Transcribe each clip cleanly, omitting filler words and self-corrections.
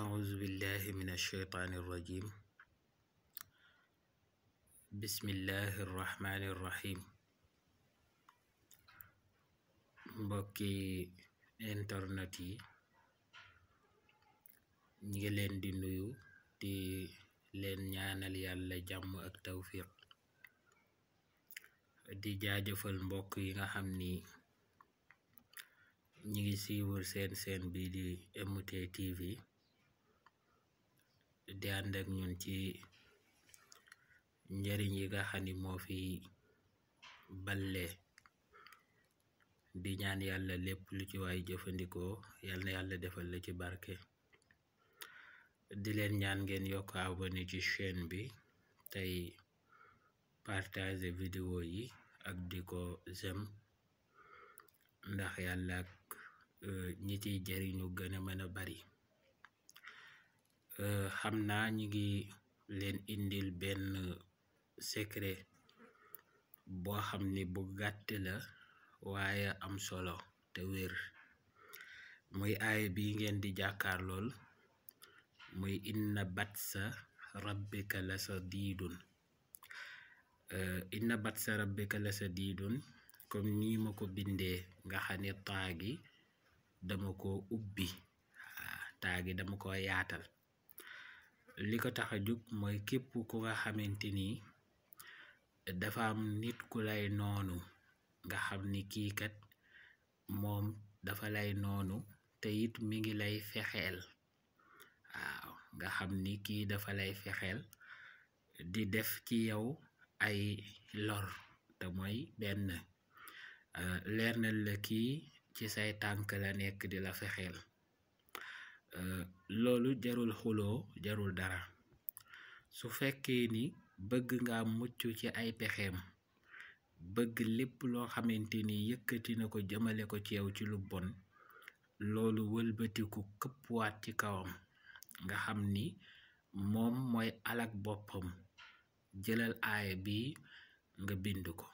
أعوذ بالله من الشيطان الرجيم بسم الله الرحمن الرحيم mbokki internet yi ñi ngi leen di nuyu di leen ñaanal yàlla jàmm ak tawfiq di jaajëfal mbokk yi nga xam ni ñi ngi siiwul seen bi di MT TV di ànd ak ñun ci njariñ yi nga xam ni moo fi balle di ñaan yàlla lépp lu ci waay jëfandikoo yàlla na yàlla defal la ci barke di leen ñaan ngeen yokk abonné ci chaîne bi tey partager vidéo yi ak di ko j'aime ndax yàlla ak ñi ciy jariñu gën a mën a bari xam naa ñi ngi leen indil benn secret boo xam ni bu gàtt la waaye am solo te wér muy aay bi ngeen di jàkkaar lool muy inna batsa rabbika la sadidun inna batsa rabbika la sadidun comme nii ma ko bindee nga xam ne taagi dama ko ubbi taagi dama ko yaatal li ko tax a jóg mooy képp ku nga xamante ni dafa am nit ku lay noonu nga xam ni kii kat moom dafa lay noonu te it mi ngi lay fexeel waaw nga xam ni kii dafa lay fexeel di def ci yow ay lor te mooy benn leer na la kii ci say tànk la nekk di la fexeel loolu jarul xuloo jarul dara su fekkee ni bëgg nga mucc ci ay pexeem bëgg lépp loo xamante ni yëkkati na ko jëmale ko ci yow ci lu bon loolu wëlbatiku këppwaat ci kawam nga xam ni moom mooy alak boppam jëlal aaya bi nga bind ko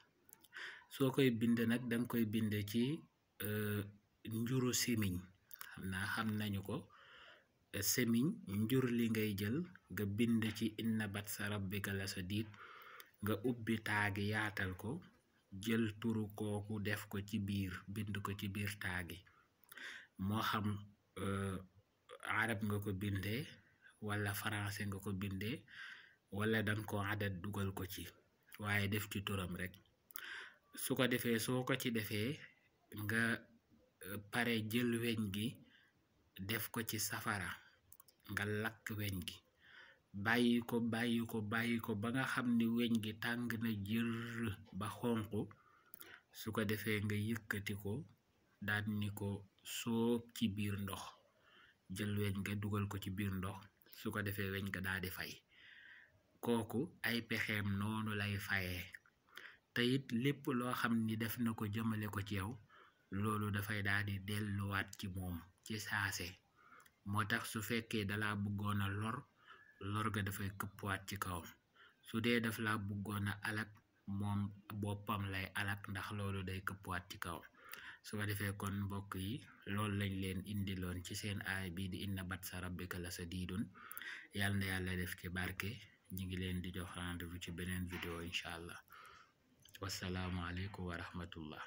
soo koy bind nag danga koy bind ci njuru simiñ xam nañu ko semiñ njur li ngay jël nga bind ci inna batsa rabbika la sadid nga ubbi taagi yaatal ko jël turu kooku def ko ci biir bind ko ci biir taagi moo xam arab nga ko bindee wala français nga ko bindee wala danga ko adat dugal ko ci waaye def ci turam rek su ko defee soo ko ci defee nga pare jël weñ gi def ko ci safara nga lakk weñ gi bàyyi ko ba nga xam ni weñ gi tàng na jër ba xonq su ko defee nga yëkkati ko daan ni ko soob ci biir ndox jël weñ nga dugal ko ci biir ndox su ko defee weñ nga daal di fay kooku ay pexeem noonu lay fayee te it lépp loo xam ni def na ko jëmale ko ci yow loolu dafay daal di delluwaat ci moom ci saase moo tax su fekkee dala bëggoon a lor ga dafay këppwaat ci kawam su dee daf la bëggoon a alak moom boppam lay alak ndax loolu day këppwaat ci kawam su ko defee kon mbokk yi loolu lañ leen indiloon ci seen aay bii di inna batsa rabbika la sadidun yàlla na yàlla def ci barke ñi ngi leen di jox rendez-vous ci beneen vidéo incha allah wasalaamu aleykum wa rahmatullah